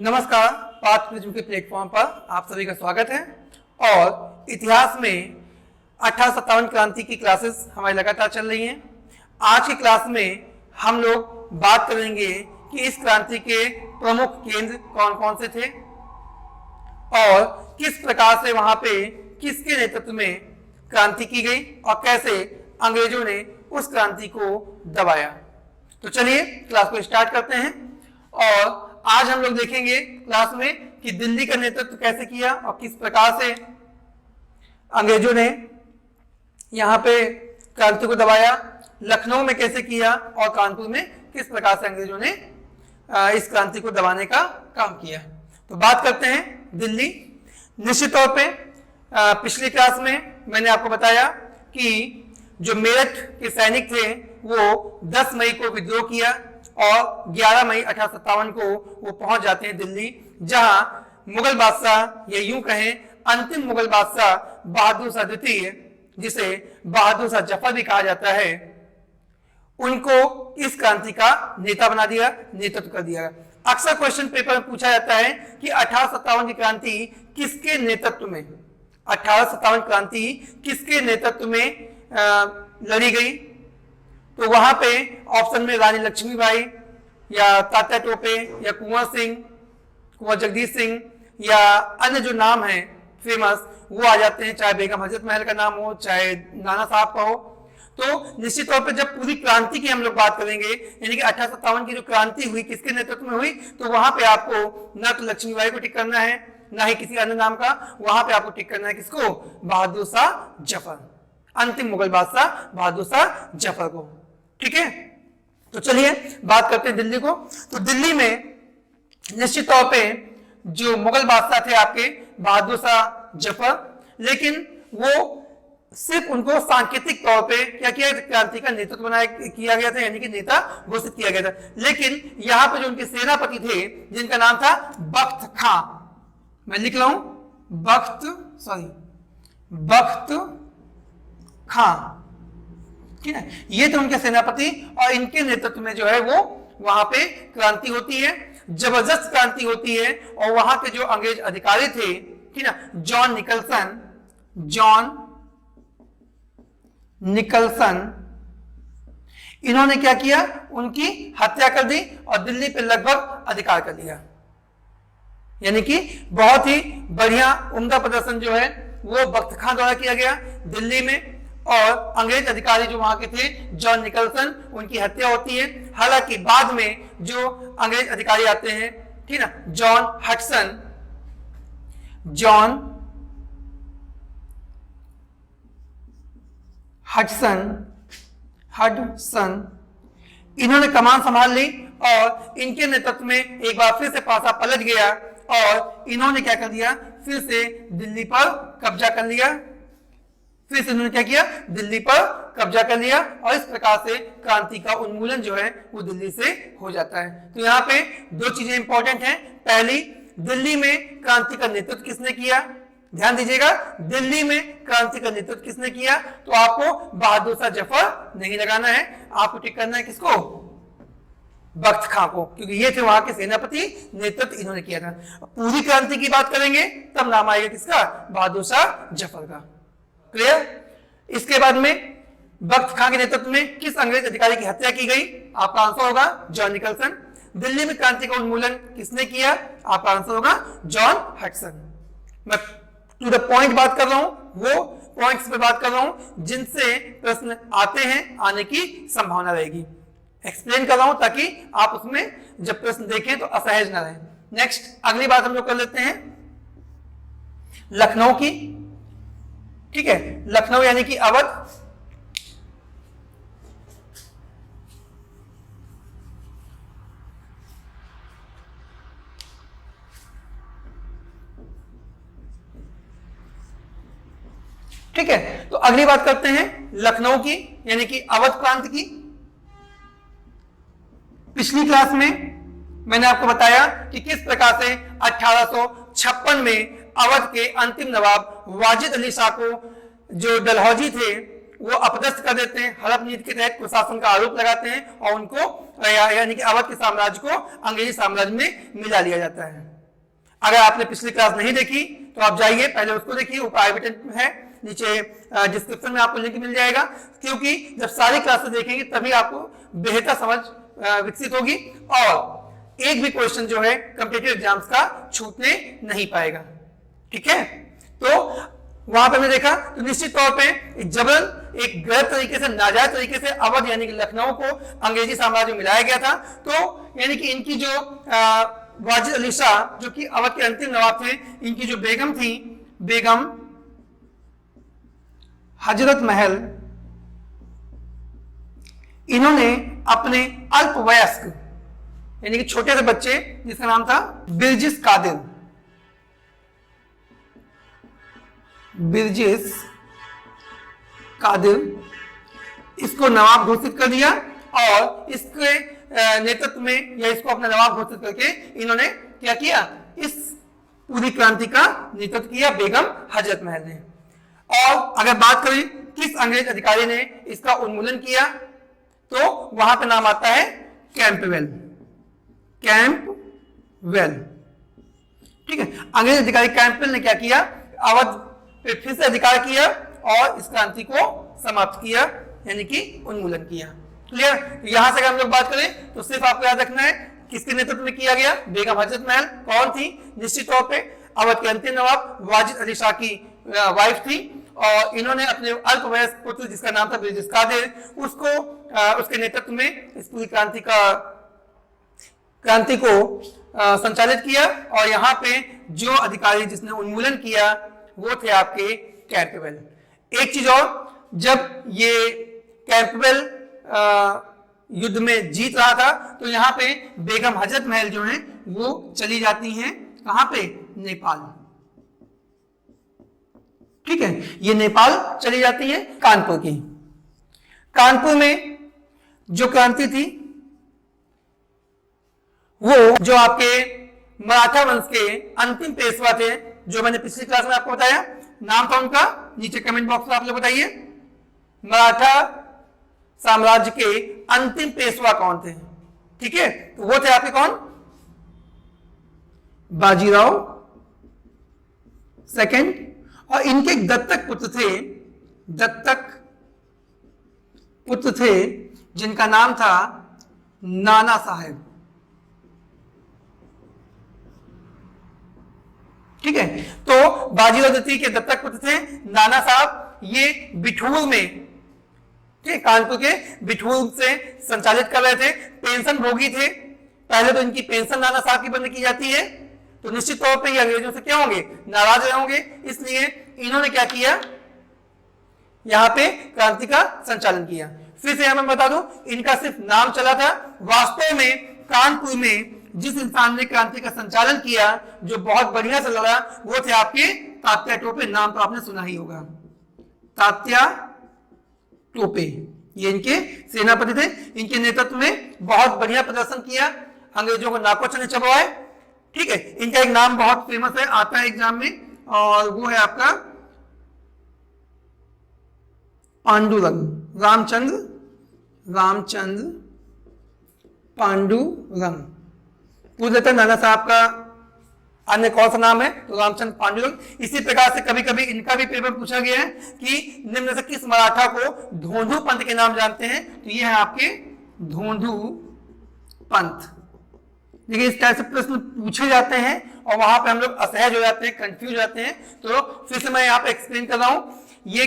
नमस्कार, पाठ प्रिज्म के प्लेटफॉर्म पर आप सभी का स्वागत है। और इतिहास में 1857 क्रांति की क्लासेस हमारी लगातार चल रही हैं। आज की क्लास में हम लोग बात करेंगे कि इस क्रांति के प्रमुख केंद्र कौन कौन से थे और किस प्रकार से वहां पे किसके नेतृत्व में क्रांति की गई और कैसे अंग्रेजों ने उस क्रांति को दबाया। तो चलिए क्लास को स्टार्ट करते हैं। और आज हम लोग देखेंगे क्लास में कि दिल्ली का नेतृत्व कैसे किया और किस प्रकार से अंग्रेजों ने यहाँ पे क्रांति को दबाया, लखनऊ में कैसे किया और कानपुर में किस प्रकार से अंग्रेजों ने इस क्रांति को दबाने का काम किया। तो बात करते हैं दिल्ली। निश्चित तौर पे पिछली क्लास में मैंने आपको बताया कि जो मेरठ के सैनिक थे वो 10 मई को विद्रोह किया और 11 मई 1857 को वो पहुंच जाते हैं दिल्ली, जहां मुगल बादशाह या यूं कहें अंतिम मुगल बादशाह बहादुर शाह द्वितीय, जिसे बहादुर शाह जफर भी कहा जाता है, उनको इस क्रांति का नेता बना दिया, नेतृत्व कर दिया। अक्सर क्वेश्चन पेपर में पूछा जाता है कि 1857 की क्रांति किसके नेतृत्व में, 1857 क्रांति किसके नेतृत्व में लड़ी गई। तो वहां पे ऑप्शन में रानी लक्ष्मीबाई या तात्या टोपे या कुंवर सिंह, कुंवर जगदीश सिंह या अन्य जो नाम है फेमस वो आ जाते हैं, चाहे बेगम हजरत महल का नाम हो, चाहे नाना साहब का हो। तो निश्चित तौर पे जब पूरी क्रांति की हम लोग बात करेंगे, यानी कि 1857 की जो क्रांति हुई किसके नेतृत्व में हुई, तो वहां पे आपको न तो लक्ष्मीबाई को टिक करना है ना ही किसी अन्य नाम का, वहां पे आपको टिक करना है किसको, बहादुर शाह जफर, अंतिम मुगल बादशाह बहादुर शाह जफर को। ठीक है, तो चलिए बात करते हैं दिल्ली को। तो दिल्ली में निश्चित तौर पे जो मुगल बादशाह थे आपके बहादुर शाह जफर, लेकिन वो सिर्फ उनको सांकेतिक तौर पे क्या किया, क्रांति का नेतृत्व किया गया था, यानी कि नेता घोषित किया गया था। लेकिन यहां पे जो उनके सेनापति थे जिनका नाम था बख्त खां, मैं लिख रहा हूं बख्त खां, ठीक है, ये थे उनके सेनापति और इनके नेतृत्व में जो है वो वहां पे क्रांति होती है, जबरदस्त क्रांति होती है। और वहां के जो अंग्रेज अधिकारी थे, ठीक ना, जॉन निकलसन, इन्होंने क्या किया, उनकी हत्या कर दी और दिल्ली पे लगभग अधिकार कर लिया। यानी कि बहुत ही बढ़िया उम्दा प्रदर्शन जो है वो बख्त खां द्वारा किया गया दिल्ली में। और अंग्रेज अधिकारी जो वहां के थे जॉन निकलसन, उनकी हत्या होती है। हालांकि बाद में जो अंग्रेज अधिकारी आते हैं, ठीक ना, जॉन हडसन, इन्होंने कमान संभाल ली और इनके नेतृत्व में एक बार फिर से पासा पलट गया और इन्होंने क्या कर दिया, फिर से दिल्ली पर कब्जा कर लिया। फिर से उन्होंने क्या किया, दिल्ली पर कब्जा कर लिया और इस प्रकार से क्रांति का उन्मूलन जो है वो दिल्ली से हो जाता है। तो यहाँ पे दो चीजें इंपॉर्टेंट हैं। पहली, दिल्ली में क्रांति का नेतृत्व किसने किया, ध्यान दीजिएगा, दिल्ली में क्रांति का नेतृत्व किसने किया, तो आपको बहादुर शाह जफर नहीं लगाना है, आपको टिक करना है किसको, बख्त खां को, क्योंकि ये थे वहां के सेनापति, नेतृत्व इन्होंने किया था। पूरी क्रांति की बात करेंगे तब नाम आएगा किसका, बहादुर शाह जफर का। क्लियर। इसके बाद में बख्त खां के नेतृत्व में किस अंग्रेज अधिकारी की हत्या की गई, आपका आंसर होगा जॉन निकलसन। दिल्ली में क्रांति का उन्मूलन किसने किया, आपका आंसर होगा जॉन हडसन। मैं टू द पॉइंट बात कर रहा हूं, वो पॉइंट्स पे बात कर रहा हूं जिनसे प्रश्न आते हैं, आने की संभावना रहेगी। एक्सप्लेन कर रहा हूं ताकि आप उसमें जब प्रश्न देखें तो असहज ना रहे। नेक्स्ट अगली बात हम लोग कर लेते हैं लखनऊ की। ठीक है, लखनऊ यानी कि अवध। ठीक है, तो अगली बात करते हैं लखनऊ की, यानी कि अवध प्रांत की। पिछली क्लास में मैंने आपको बताया कि किस प्रकार से 1856 में अवध के अंतिम नवाब वाजिद अली शाह को जो डलहौजी थे वो अपदस्थ कर देते हैं, हड़प नीति के तहत कुशासन का आरोप लगाते हैं और उनको यानी कि अवध के साम्राज्य को अंग्रेजी साम्राज्य में मिला लिया जाता है। अगर आपने पिछली क्लास नहीं देखी तो आप जाइए पहले उसको देखिए, वो प्राइवेट है, नीचे डिस्क्रिप्शन में आपको लिंक मिल जाएगा, क्योंकि जब सारी क्लासेस देखेंगे तभी आपको बेहतर समझ विकसित होगी और एक भी क्वेश्चन जो है कॉम्पिटिटिव एग्जाम्स का छूटने नहीं पाएगा। ठीक है, तो वहां पे हमने देखा तो निश्चित तौर पे जबरन एक गलत तरीके से, नाजायज तरीके से अवध यानी कि लखनऊ को अंग्रेजी साम्राज्य में मिलाया गया था। तो यानी कि इनकी जो वाजिद अली शाह जो कि अवध के अंतिम नवाब थे, इनकी जो बेगम थी, बेगम हजरत महल, इन्होंने अपने अल्पवयस्क यानी कि छोटे से बच्चे जिसका नाम था बिरजिस कादिर, बिरजिस कादिर, इसको नवाब घोषित कर दिया और इसके नेतृत्व में या इसको अपना नवाब घोषित करके इन्होंने क्या किया, इस पूरी क्रांति का नेतृत्व किया बेगम हजरत महल ने। और अगर बात करें किस अंग्रेज अधिकारी ने इसका उन्मूलन किया तो वहां पे नाम आता है कैंपवेल, कैंपवेल। ठीक है, अंग्रेज अधिकारी कैंपवेल ने क्या किया, अवध पे फिर से अधिकार किया और इस क्रांति को समाप्त किया यानी कि उन्मूलन किया। क्लियर, यहां से अगर हम लोग बात करें तो सिर्फ आपको याद रखना है किसके नेतृत्व में किया गया, बेगम हजरत महल कौन थी, निश्चित तौर पे अवध के अंतिम नवाब वाजिद अली शाह की वाइफ थी और इन्होंने अपने अल्पवयस्क पुत्र जिसका नाम था बिरजिस कादिर, उसको उसके नेतृत्व में इस पूरी क्रांति को संचालित किया और यहाँ पे जो अधिकारी जिसने उन्मूलन किया वो थे आपके कैंपवेल। एक चीज और, जब ये कैंपवेल युद्ध में जीत रहा था तो यहाँ पे बेगम हजरत महल जो है वो चली जाती हैं कहां पे, नेपाल। ठीक है, ये नेपाल चली जाती है कानपुर की। कानपुर में जो क्रांति थी वो जो आपके मराठा वंश के अंतिम पेशवा थे, जो मैंने पिछली क्लास में आपको बताया, नाम था उनका, नीचे कमेंट बॉक्स में आप लोग बताइए मराठा साम्राज्य के अंतिम पेशवा कौन थे। ठीक है, तो वो थे आपके कौन, बाजीराव सेकंड, और इनके दत्तक पुत्र थे जिनका नाम था नाना साहेब। ठीक है, तो बाजीराव द्वितीय के दत्तक पुत्र थे नाना साहब, ये बिठूर में, ठीक, कानपुर के बिठूर से संचालित कर रहे थे, पेंशन भोगी थे। पहले तो इनकी पेंशन नाना साहब की बंद की जाती है तो निश्चित तौर पे ये अंग्रेजों से क्या होंगे, नाराज होंगे, इसलिए इन्होंने क्या किया, यहां पे क्रांति का संचालन किया। फिर से मैं बता दूं, इनका सिर्फ नाम चला था, वास्तव में कानपुर में जिस इंसान ने क्रांति का संचालन किया जो बहुत बढ़िया से लड़ा वो थे आपके तात्या टोपे। नाम तो आपने सुना ही होगा, तात्या टोपे, ये इनके सेनापति थे। इनके नेतृत्व में बहुत बढ़िया प्रदर्शन किया, अंग्रेजों को नाकोच ने चबवाए। ठीक है, इनका एक नाम बहुत फेमस है, आता है एग्जाम में, और वो है आपका पांडुरंग, रामचंद्र पांडुरंग। पूछ लेते हैं नाना साहब का अन्य कौन सा नाम है, तो रामचंद्र पांडुरंग। इसी प्रकार से कभी कभी इनका भी पेपर पूछा गया है कि निम्न से किस मराठा को धोंधू पंथ के नाम जानते हैं, तो ये है आपके धोंधू पंथ। देखिए इस टाइप से प्रश्न पूछे जाते हैं और वहां पे हम लोग असहज हो जाते हैं, कंफ्यूज हो जाते हैं। तो फिर से मैं यहाँ पे एक्सप्लेन कर रहा हूं, ये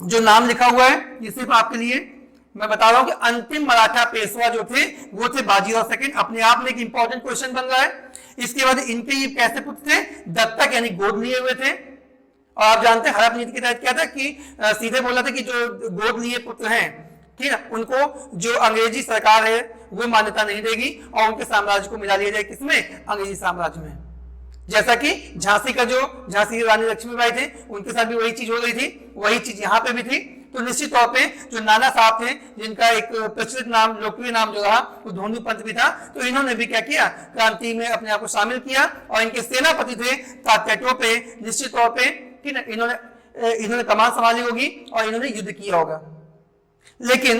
जो नाम लिखा हुआ है ये सिर्फ आपके लिए मैं बता रहा हूं कि अंतिम मराठा पेशवा जो थे वो थे बाजीराव सेकंड। अपने आप में एक इंपॉर्टेंट क्वेश्चन बन रहा है। इसके बाद इनके ये कैसे पुत्र थे, दत्तक यानी गोद लिए हुए थे। और आप जानते हैं हड़प नीति के तहत क्या था कि सीधे बोला था कि जो गोद लिए पुत्र हैं, ठीक है, उनको जो अंग्रेजी सरकार है वो मान्यता नहीं देगी और उनके साम्राज्य को मिला लिया जाए किसमें, अंग्रेजी साम्राज्य में। जैसा कि झांसी का जो झांसी रानी लक्ष्मीबाई थे उनके साथ भी वही चीज हो रही थी, वही चीज यहाँ पे भी थी। तो निश्चित तौर पे जो नाना साहब थे जिनका एक प्रचलित नाम, लोकप्रिय नाम जो रहा वो धोंधू पंथ भी था, तो इन्होंने भी क्या किया, क्रांति में अपने आप को शामिल किया। और इनके सेनापति थे तात्या टोपे। निश्चित तौर पे ठीक है, इन्होंने कमान संभाली होगी और इन्होंने युद्ध किया होगा। लेकिन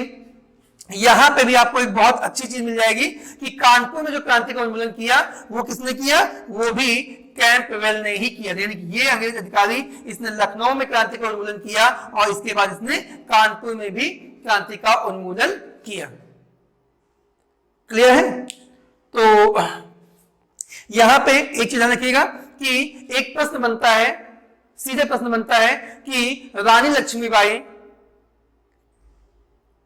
यहां पे भी आपको एक बहुत अच्छी चीज मिल जाएगी कि कानपुर में जो क्रांति का उन्मूलन किया वो किसने किया, वो भी कैंपबेल ने ही किया। यानी कि ये अंग्रेज अधिकारी इसने लखनऊ में क्रांति का उन्मूलन किया और इसके बाद इसने कानपुर में भी क्रांति का उन्मूलन किया। क्लियर है? तो यहां पे एक चीज ध्यान रखिएगा कि एक प्रश्न बनता है, सीधे प्रश्न बनता है कि रानी लक्ष्मीबाई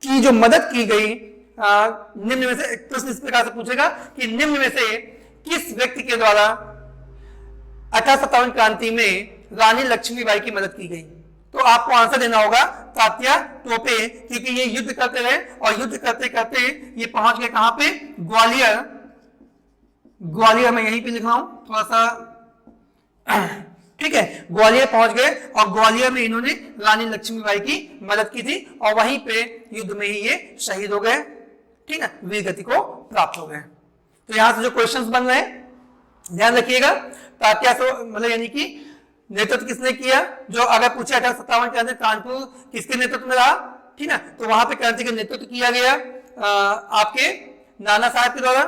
की जो मदद की गई, निम्न में से एक प्रश्न इस प्रकार से पूछेगा कि निम्न में से किस व्यक्ति के द्वारा 1857 क्रांति में रानी लक्ष्मीबाई की मदद की गई। तो आपको आंसर देना होगा तात्या टोपे, क्योंकि ये युद्ध करते रहे और युद्ध करते करते ये पहुंच गए कहां पे, ग्वालियर। ग्वालियर में यहीं पे लिख रहा हूं थोड़ा सा, ठीक है, ग्वालियर पहुंच गए और ग्वालियर में इन्होंने रानी लक्ष्मीबाई की मदद की थी और वहीं पे युद्ध में ही ये शहीद हो गए। ठीक है, वीर गति को प्राप्त हो गए। तो यहां से जो क्वेश्चंस बन रहे हैं ध्यान रखिएगा, तात्या मतलब यानी कि नेतृत्व किसने किया, जो अगर पूछे 1857 के अंदर कानपुर किसके नेतृत्व में रहा, ठीक है, तो वहां पे क्रांति का नेतृत्व किया गया आपके नाना साहब के द्वारा।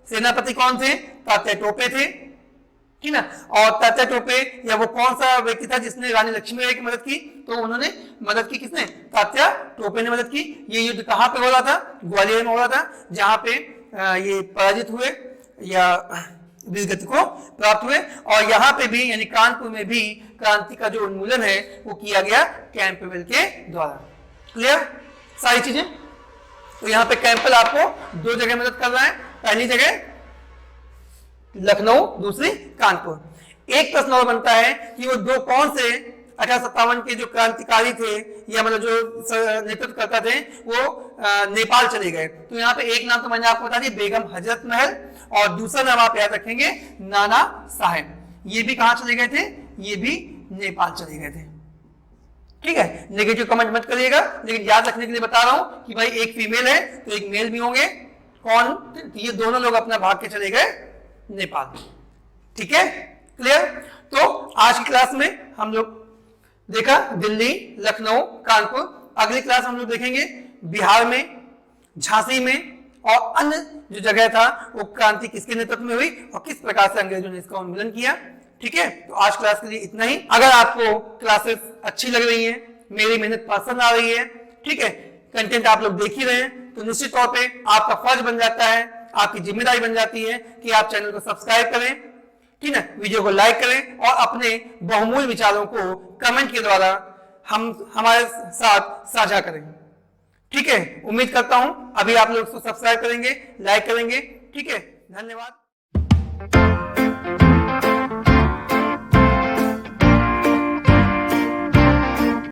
सेनापति कौन थे, तात्या टोपे थे, ठीक है। और तात्या टोपे या वो कौन सा व्यक्ति था जिसने रानी लक्ष्मीबाई की मदद की, तो उन्होंने मदद की किसने, तात्या टोपे ने मदद की। ये युद्ध कहां पे हो रहा था, ग्वालियर में हो रहा था, जहां पे ये पराजित हुए या वीर गति को प्राप्त हुए। और यहाँ पे भी यानी कानपुर में भी क्रांति का जो उन्मूलन है वो किया गया कैंपबेल के द्वारा। क्लियर सारी चीजें? तो यहाँ पे कैंपबेल आपको दो जगह मदद कर रहा है, पहली जगह लखनऊ, दूसरी कानपुर। एक प्रश्न और बनता है कि वो दो कौन से 1857 के जो क्रांतिकारी थे या मतलब जो नेतृत्व करता थे वो नेपाल चले गए। तो यहाँ पे एक नाम तो मैंने आपको बता दिया, बेगम हजरत महल, और दूसरा नाम आप याद रखेंगे नाना साहेब। ये भी कहां चले गए थे, ये भी नेपाल चले गए थे। ठीक है, नेगेटिव कमेंट मत करिएगा, लेकिन याद रखने के लिए बता रहा हूं कि भाई एक फीमेल है तो एक मेल भी होंगे। कौन, ये दोनों लोग अपना भाग के चले गए नेपाल। ठीक है, क्लियर? तो आज की क्लास में हम लोग देखा दिल्ली, लखनऊ, कानपुर। अगली क्लास हम लोग देखेंगे बिहार में, झांसी में और अन्य जो जगह था वो क्रांति किसके नेतृत्व में हुई और किस प्रकार से अंग्रेजों ने इसका उन्मूलन किया। ठीक है, तो आज क्लास के लिए इतना ही। अगर आपको क्लासेस अच्छी लग रही है, मेरी मेहनत पसंद आ रही है, ठीक है, कंटेंट आप लोग देख ही रहे हैं, तो निश्चित तौर पे आपका फर्ज बन जाता है, आपकी जिम्मेदारी बन जाती है कि आप चैनल को सब्सक्राइब करें, ठीक है, वीडियो को लाइक करें और अपने बहुमूल्य विचारों को कमेंट के द्वारा हमारे साथ साझा करें। ठीक है, उम्मीद करता हूं अभी आप लोग उसको सब्सक्राइब करेंगे, लाइक करेंगे। ठीक है, धन्यवाद।